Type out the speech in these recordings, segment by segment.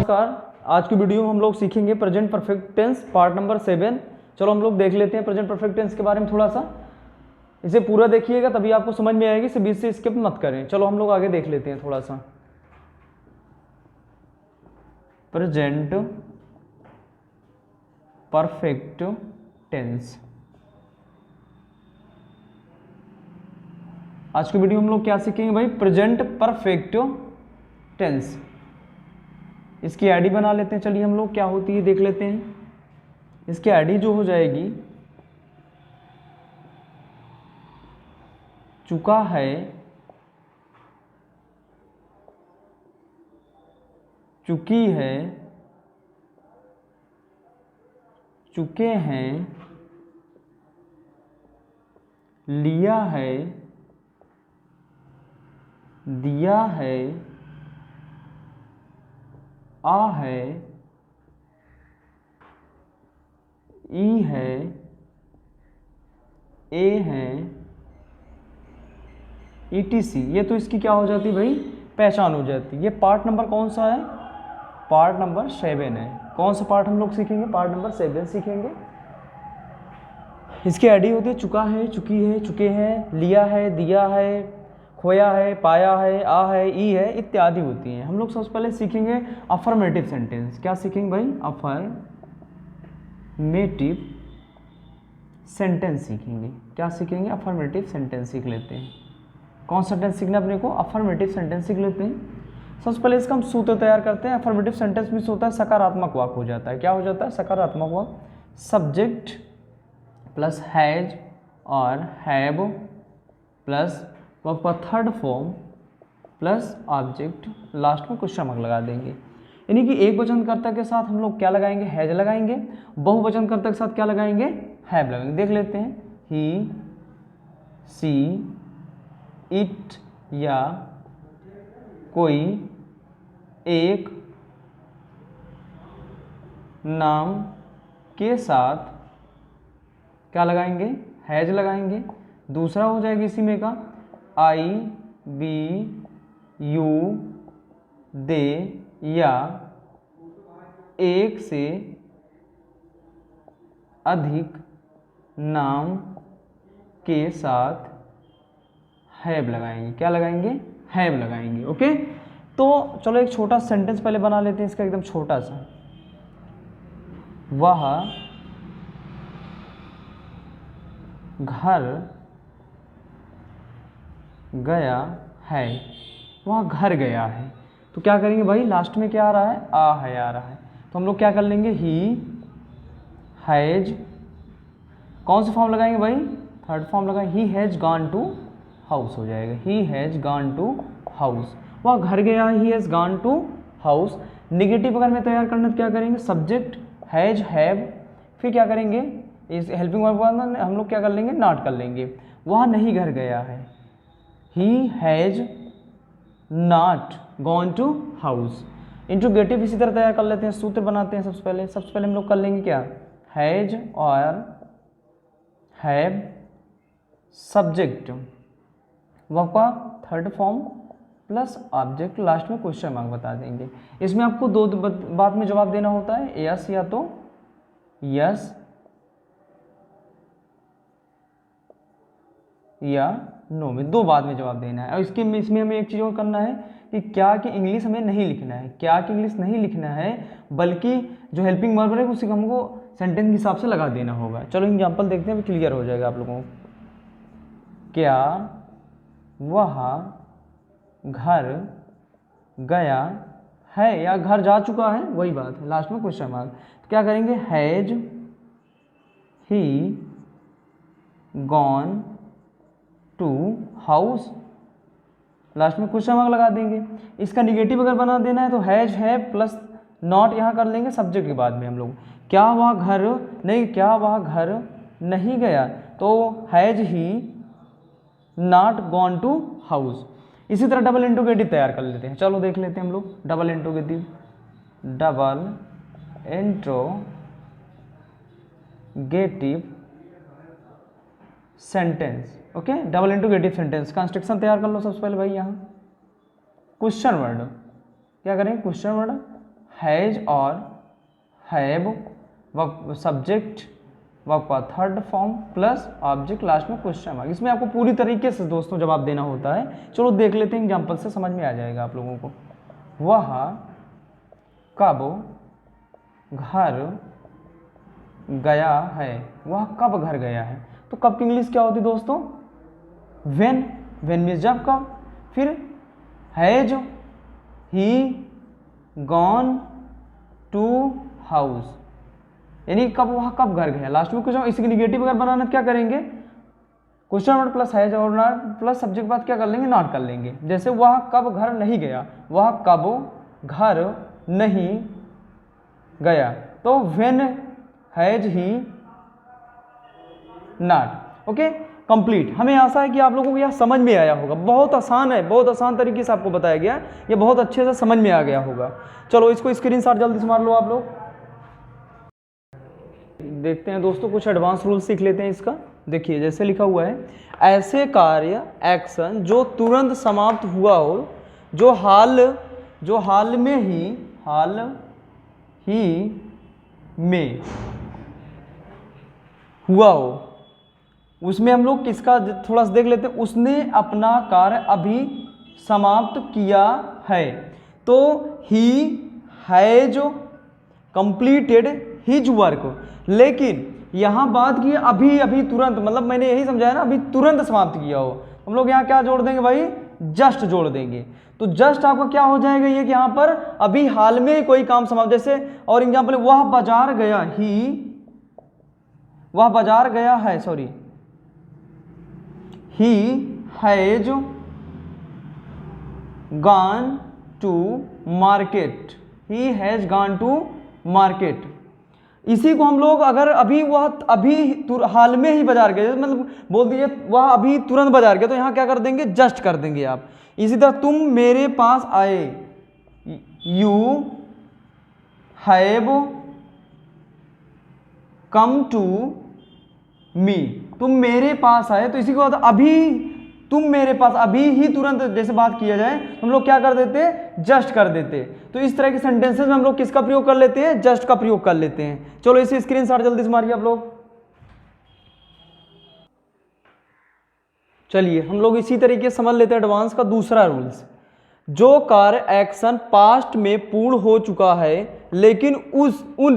नमस्कार। आज की वीडियो में हम लोग सीखेंगे present perfect tense part number 7। चलो हम लोग देख लेते हैं प्रेजेंट परफेक्ट टेंस के बारे में थोड़ा सा। इसे पूरा देखिएगा तभी आपको समझ में आएगी, इसे बीच से स्किप मत करें। चलो हम लोग आगे देख लेते हैं थोड़ा सा। प्रेजेंट परफेक्ट टेंस, आज की वीडियो हम लोग क्या सीखेंगे भाई? Present perfect tense. इसकी आईडी बना लेते हैं। चलिए हम लोग क्या होती है देख लेते हैं। इसकी आईडी जो हो जाएगी, चुका है, चुकी है, चुके हैं, लिया है, दिया है, आ है, ई है, ए है, ETC। ये तो इसकी क्या हो जाती है भाई? पहचान हो जाती है। ये पार्ट नंबर कौन सा है? पार्ट नंबर 7 है। कौन सा पार्ट हम लोग सीखेंगे? पार्ट नंबर 7 सीखेंगे। इसकी आईडी होती है चुका है, चुकी है, चुके हैं, लिया है, दिया है, खोया है, पाया है, आ है, ई है, इत्यादि होती हैं। हम लोग सबसे पहले सीखेंगे अफर्मेटिव सेंटेंस। क्या सीखेंगे भाई? अफर्मेटिव सेंटेंस सीखेंगे। क्या सीखेंगे? अफर्मेटिव सेंटेंस सीख लेते हैं। कौन सा सेंटेंस सीखना अपने को? अफर्मेटिव सेंटेंस सीख लेते हैं। सबसे पहले इसका हम सूत्र तैयार करते हैं। अफर्मेटिव सेंटेंस में होता है सकारात्मक वाक्य हो जाता है। क्या हो जाता है? सकारात्मक वाक्य। सब्जेक्ट प्लस हैज और हैव प्लस वर्ब का third form plus object, last में क्वेश्चन मार्क लगा देंगे। यानी कि एक वचनकर्ता के साथ हम लोग क्या लगाएंगे? हैज लगाएंगे। बहुवचनकर्ता के साथ क्या लगाएंगे? हैव लगाएंगे। देख लेते हैं। ही, सी, इट या कोई एक नाम के साथ क्या लगाएंगे? हैज लगाएंगे। दूसरा हो जाएगा इसी में का आई, बी, यू, दे या एक से अधिक नाम के साथ हैव लगाएंगे। क्या लगाएंगे? हैव लगाएंगे। ओके, तो चलो एक छोटा सेंटेंस पहले बना लेते हैं इसका, एकदम छोटा सा। वह घर गया है। वह घर गया है। तो क्या करेंगे भाई? लास्ट में क्या आ रहा है? आ है आ रहा है। तो हम लोग क्या कर लेंगे? ही हैज, कौन सा फॉर्म लगाएंगे भाई? थर्ड फॉर्म लगाएंगे। He has gone to house हो जाएगा। He has gone to house. वह घर गया, he has gone to house. Negative अगर मैं तैयार करना तो क्या करेंगे? सब्जेक्ट हैज, हैव, फिर क्या करेंगे? इस हेल्पिंग वर्ब हम लोग क्या कर लेंगे? नॉट कर लेंगे। वह नहीं घर गया है। He has not gone to house. Interrogative इसी तरह तैयार कर लेते हैं। सूत्र बनाते हैं। सबसे पहले हम लोग कर लेंगे क्या? हैज और हैव सब्जेक्ट, वर्ब का third form plus object, last में क्वेश्चन मार्क बता देंगे। इसमें आपको दो बात में जवाब देना होता है, यस या तो यस या नो में, दो बात में जवाब देना है। और इसमें हमें एक चीज़ और करना है कि क्या कि इंग्लिश हमें नहीं लिखना है। क्या कि इंग्लिश नहीं लिखना है, बल्कि जो हेल्पिंग वर्ब है उसी को हमको सेंटेंस के हिसाब से लगा देना होगा। चलो एग्जांपल देखते हैं, क्लियर हो जाएगा आप लोगों को। क्या वह घर गया है या घर जा चुका है, वही बात है, लास्ट में क्वेश्चन मार्क। तो क्या करेंगे? Has he gone to house, last में क्वेश्चन मार्क लगा देंगे। इसका निगेटिव अगर बना देना है तो हैज, हैव प्लस नॉट यहाँ कर लेंगे सब्जेक्ट के बाद में हम लोग। क्या वह घर नहीं, क्या वह घर नहीं गया, तो has he not gone to house. इसी तरह डबल इंट्रोगेटिव तैयार कर लेते हैं। चलो देख लेते हैं हम लोग double interrogative. Double interrogative sentence. Okay, double interrogative sentence construction तैयार कर लो सबसे पहले भाई। यहाँ क्वेश्चन वर्ड क्या करेंगे? क्वेश्चन वर्ड हैज और हैव, वर्ब सब्जेक्ट वर्ब का third form plus object last में क्वेश्चन मार्क। इसमें आपको पूरी तरीके से दोस्तों जवाब देना होता है। चलो देख लेते हैं एग्जाम्पल से, समझ में आ जाएगा आप लोगों को। वह कब घर गया है, वह कब घर गया है। तो कब की इंग्लिश क्या होती है दोस्तों? व्हेन। व्हेन मीन्स जब, कब। फिर has he gone to house, यानी कब, वह कब घर गया। लास्ट में कुछ इसकी निगेटिव अगर बनाना तो क्या करेंगे? क्वेश्चन वर्ड प्लस हैज और नॉट प्लस सब्जेक्ट बाद क्या कर लेंगे? नॉट कर लेंगे। जैसे वह कब घर नहीं गया, वह कब घर नहीं गया, तो when has he not. Okay, complete. हमें आशा है कि आप लोगों को यह समझ में आया होगा। बहुत आसान है, बहुत आसान तरीके से आपको बताया गया, ये बहुत अच्छे से समझ में आ गया होगा। चलो इसको स्क्रीनशॉट जल्दी से मार लो आप लोग। देखते हैं दोस्तों, कुछ एडवांस रूल सीख लेते हैं इसका। देखिए जैसे लिखा हुआ है, ऐसे कार्य एक्शन जो तुरंत समाप्त हुआ हो, जो हाल ही में हुआ हो, उसमें हम लोग किसका थोड़ा सा देख लेते हैं। उसने अपना कार्य अभी समाप्त किया है, तो he has completed his work. लेकिन यहाँ बात की अभी अभी तुरंत, मतलब मैंने यही समझाया ना, अभी तुरंत समाप्त किया हो। हम लोग यहाँ क्या जोड़ देंगे भाई? जस्ट जोड़ देंगे। तो जस्ट आपका क्या हो जाएगा ये कि यहाँ पर अभी हाल में कोई काम समाप्त, जैसे और एग्जाम्पल, वह बाजार गया है, sorry, he has gone to market, he has gone to market. इसी को हम लोग अगर अभी हाल में ही बाजार गए, मतलब बोल दीजिए वह अभी तुरंत बाजार गया, तो यहाँ क्या कर देंगे? जस्ट कर देंगे आप। इसी तरह तुम मेरे पास आए, you have come to me, तुम मेरे पास आए, तो इसी को अभी, तुम मेरे पास, अभी ही तुरंत जैसे बात किया जाए हम लोग क्या कर देते? जस्ट कर देते। तो इस तरह के सेंटेंसेस में हम लोग किसका प्रयोग कर लेते हैं? जस्ट का प्रयोग कर लेते हैं। चलो इसे स्क्रीनशॉट जल्दी से मारिए आप लोग। चलिए हम लोग इसी तरीके से समझ लेते हैं एडवांस का दूसरा रूल्स। जो कार्य एक्शन पास्ट में पूर्ण हो चुका है, लेकिन उन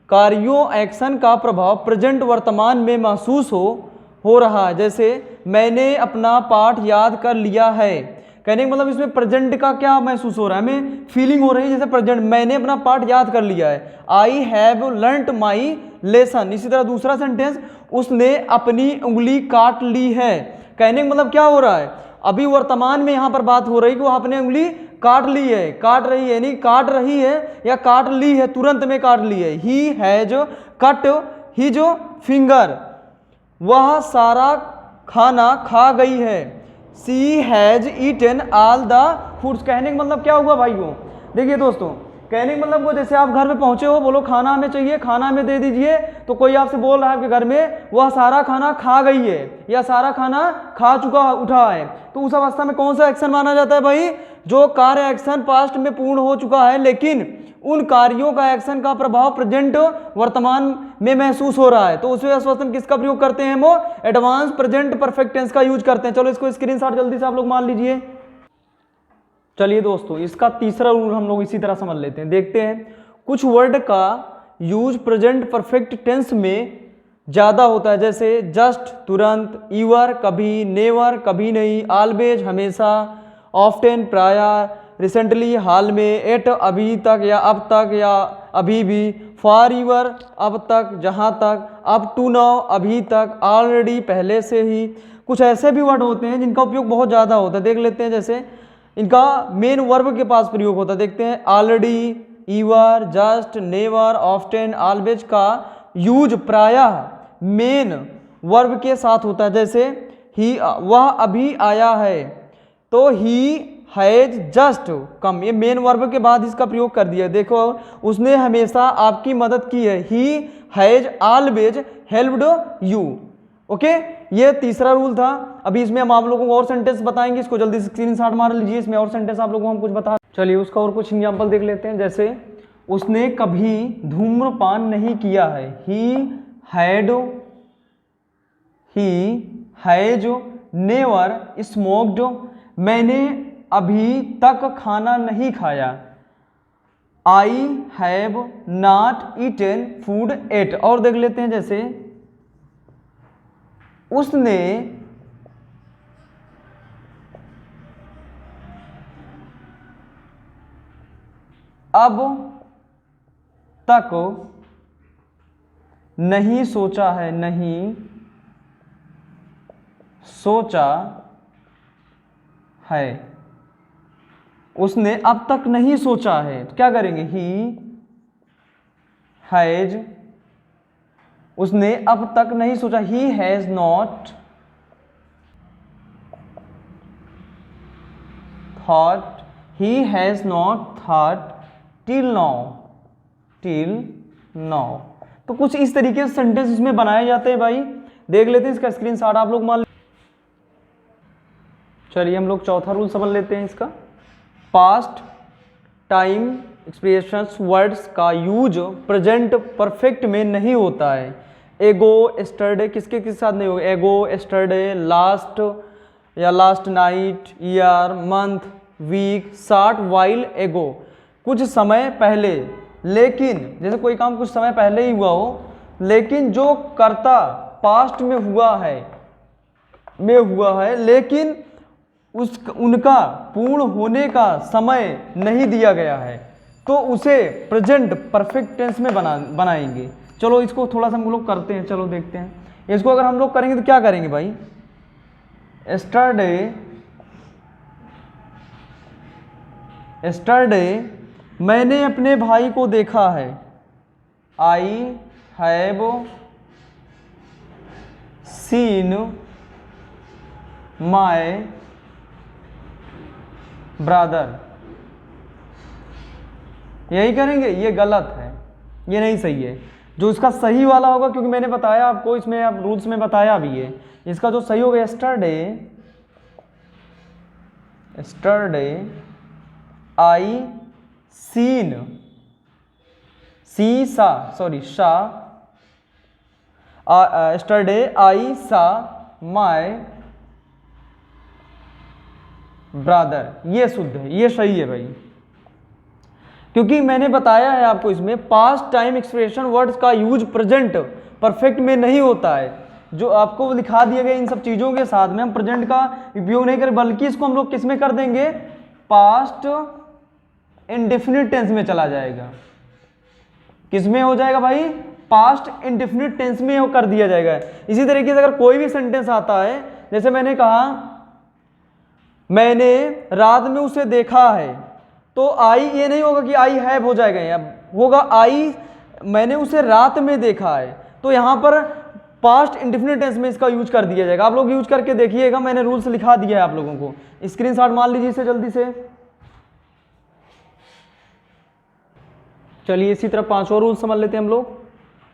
कार्यों एक्शन का प्रभाव प्रेजेंट वर्तमान में महसूस हो रहा है। जैसे मैंने अपना पाठ याद कर लिया है, कहने का मतलब इसमें प्रेजेंट का क्या महसूस हो रहा है? हमें फीलिंग हो रही है जैसे प्रेजेंट, मैंने अपना पाठ याद कर लिया है, I have learned my lesson. इसी तरह दूसरा सेंटेंस, उसने अपनी उंगली काट ली है, कहने का मतलब क्या हो रहा है? अभी वर्तमान में यहाँ पर बात हो रही है कि वो अपने उंगली काट ली है, काट रही है, यानी काट रही है या काट ली है, तुरंत में काट ली है। He has cut his finger, वह सारा खाना खा गई है। She has eaten all the foods, कहने का मतलब क्या हुआ भाइयों? देखिए दोस्तों, कहने का मतलब वो जैसे आप घर में पहुंचे हो, बोलो खाना हमें चाहिए, खाना हमें दे दीजिए, तो कोई आपसे बोल रहा है आपके घर में वह सारा खाना खा गई है या सारा खाना खा चुका उठा है, तो उस अवस्था में कौन सा एक्शन माना जाता है भाई? जो कार्य एक्शन पास्ट में पूर्ण हो चुका है, लेकिन उन कार्यों का एक्शन का प्रभाव प्रेजेंट वर्तमान में महसूस हो रहा है, तो उस अवस्था में किसका प्रयोग करते हैं? वो एडवांस प्रेजेंट परफेक्ट टेंस का यूज करते हैं। चलो इसको स्क्रीनशॉट जल्दी से आप लोग मान लीजिए। चलिए दोस्तों, इसका तीसरा रूल हम लोग इसी तरह समझ लेते हैं। देखते हैं, कुछ वर्ड का यूज प्रेजेंट परफेक्ट टेंस में ज़्यादा होता है, जैसे जस्ट तुरंत, ईवर कभी, नेवर कभी नहीं, ऑलवेज हमेशा, ऑफ्टेन प्रायः, रिसेंटली हाल में, एट अभी तक या अब तक या अभी भी, फॉर ईवर अब तक, जहाँ तक, अप टू नाउ अभी तक, ऑलरेडी पहले से ही। कुछ ऐसे भी वर्ड होते हैं जिनका उपयोग बहुत ज़्यादा होता है, देख लेते हैं। जैसे इनका मेन वर्ब के पास प्रयोग होता है, देखते हैं। Already, ईवर, just, never, often, always का यूज प्रायः मेन वर्ब के साथ होता है, जैसे ही, वह अभी आया है, तो ही हैज जस्ट कम, ये मेन वर्ब के बाद इसका प्रयोग कर दिया। देखो, उसने हमेशा आपकी मदद की है, he has always helped you. Okay, ये तीसरा रूल था। अभी इसमें हम आप लोगों को और सेंटेंस बताएंगे, इसको जल्दी से स्क्रीनशॉट मार लीजिए। इसमें और सेंटेंस आप लोगों को हम कुछ बता, चलिए उसका और कुछ एग्जांपल देख लेते हैं। जैसे उसने कभी धूम्रपान नहीं किया है। ही हैज नेवर स्मोक्ड, मैंने अभी तक खाना नहीं खाया। I have not eaten food yet. और देख लेते हैं, जैसे उसने अब तक नहीं सोचा है, नहीं सोचा है। उसने अब तक नहीं सोचा है, तो क्या करेंगे? ही हैज, उसने अब तक नहीं सोचा। ही has not thought, he has not thought till now. तो कुछ इस तरीके से सेंटेंस इसमें बनाए जाते हैं भाई। देख लेते हैं, इसका स्क्रीनशॉट आप लोग मान। चलिए हम लोग चौथा रूल समझ लेते हैं इसका। पास्ट टाइम एक्सप्रेशंस वर्ड्स का यूज प्रेजेंट परफेक्ट में नहीं होता है। एगो एस्टरडे किसके किस साथ नहीं होगा? एगो एस्टरडे, लास्ट या last night, year, month, week, short while ago, कुछ समय पहले। लेकिन जैसे कोई काम कुछ समय पहले ही हुआ हो, लेकिन जो कर्ता पास्ट में हुआ है लेकिन उनका पूर्ण होने का समय नहीं दिया गया है, तो उसे प्रेजेंट परफेक्ट टेंस में बनाएंगे। चलो इसको थोड़ा सा हम लोग करते हैं, चलो देखते हैं। इसको अगर हम लोग करेंगे तो क्या करेंगे भाई? एस्टरडे मैंने अपने भाई को देखा है। I have seen my brother. यही करेंगे? ये गलत है, ये नहीं सही है। जो इसका सही वाला होगा, क्योंकि मैंने बताया आपको, इसमें आप रूल्स में बताया भी है, इसका जो सही होगा एस्टरडे आई सीन एस्टरडे आई सा माय ब्रदर। ये शुद्ध है, ये सही है भाई, क्योंकि मैंने बताया है आपको इसमें पास्ट टाइम एक्सप्रेशन वर्ड्स का यूज प्रेजेंट परफेक्ट में नहीं होता है। जो आपको लिखा दिया गया इन सब चीजों के साथ में हम प्रेजेंट का उपयोग नहीं करें, बल्कि इसको हम लोग किस में कर देंगे? पास्ट इंडेफिनिट टेंस में चला जाएगा। किस में हो जाएगा भाई? पास्ट इंडेफिनिट टेंस में कर दिया जाएगा। इसी तरीके से अगर कोई भी सेंटेंस आता है, जैसे मैंने कहा मैंने रात में उसे देखा है, तो आई ये नहीं होगा कि आई हैव हो जाएगा, यहाँ होगा आई मैंने उसे रात में देखा है। तो यहां पर पास्ट इंडेफिनिट टेंस में इसका यूज कर दिया जाएगा। आप लोग यूज करके देखिएगा, मैंने रूल्स लिखा दिया है आप लोगों को, स्क्रीनशॉट मार लीजिए इसे जल्दी से। चलिए इसी तरह पांचवा रूल समझ लेते हैं हम लोग।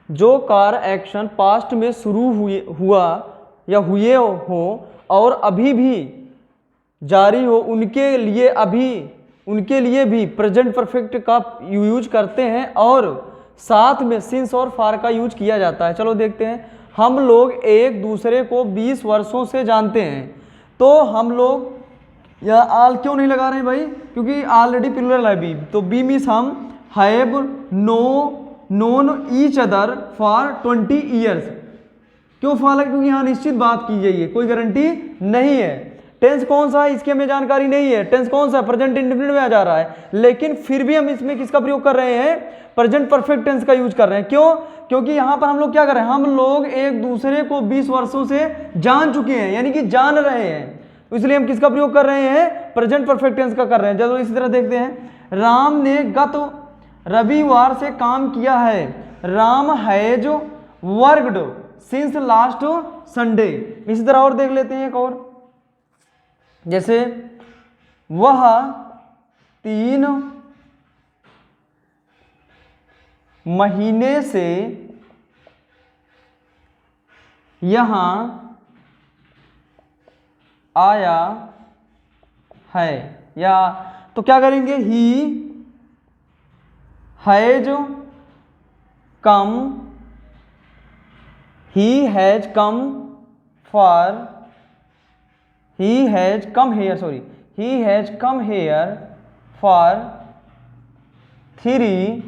जो कार्य एक्शन पास्ट में शुरू हुआ या हुए हो और अभी भी जारी हो, उनके लिए भी प्रेजेंट परफेक्ट का यूज करते हैं और साथ में सिंस और फार का यूज किया जाता है। चलो देखते हैं। हम लोग एक दूसरे को 20 वर्षों से जानते हैं, तो हम लोग या आल क्यों नहीं लगा रहे हैं भाई? क्योंकि ऑलरेडी प्लूरल है बी, तो बी मीन्स हम have known each other for 20 years. क्यों फॉर लगा? क्योंकि यहाँ निश्चित बात की गई है, कोई गारंटी नहीं है। टेंस कौन सा है इसकी हमें जानकारी नहीं है, टेंस कौन सा है? प्रेजेंट इंडेफिनिट में आ जा रहा है, लेकिन फिर भी हम इसमें किसका प्रयोग कर रहे हैं? प्रेजेंट परफेक्ट टेंस का यूज कर रहे हैं। क्यों? क्योंकि यहां पर हम लोग क्या कर रहे हैं? हम लोग एक दूसरे को 20 वर्षों से जान चुके हैं, यानी कि जान रहे हैं, इसलिए हम किसका प्रयोग कर रहे हैं? प्रेजेंट परफेक्ट टेंस का कर रहे हैं। चलो इसी तरह देखते हैं। राम ने गत रविवार से काम किया है। Ram has worked since last Sunday. इसी तरह और देख लेते हैं एक और, जैसे वह 3 महीने से यहां आया है। या तो क्या करेंगे? He has come, he has come for, he has come here, sorry, he has come here for 3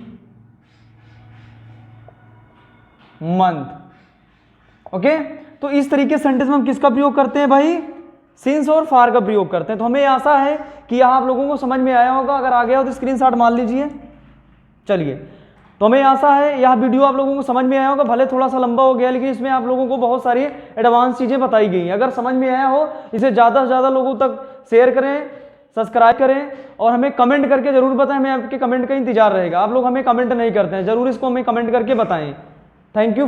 month। Okay, तो इस तरीके सेंटेंस में हम किसका प्रयोग करते हैं भाई, सिंस और फार का प्रयोग करते हैं। तो हमें आशा है कि आप लोगों को समझ में आया होगा, अगर आ गया हो तो स्क्रीनशॉट मार लीजिए। चलिए, तो हमें आशा है यह वीडियो आप लोगों को समझ में आया होगा, भले थोड़ा सा लंबा हो गया लेकिन इसमें आप लोगों को बहुत सारी एडवांस चीज़ें बताई गई हैं। अगर समझ में आया हो इसे ज़्यादा से ज़्यादा लोगों तक शेयर करें, सब्सक्राइब करें और हमें कमेंट करके ज़रूर बताएं। हमें आपके कमेंट का इंतजार रहेगा। आप लोग हमें कमेंट नहीं करते हैं, ज़रूर इसको हमें कमेंट करके बताएं। Thank you.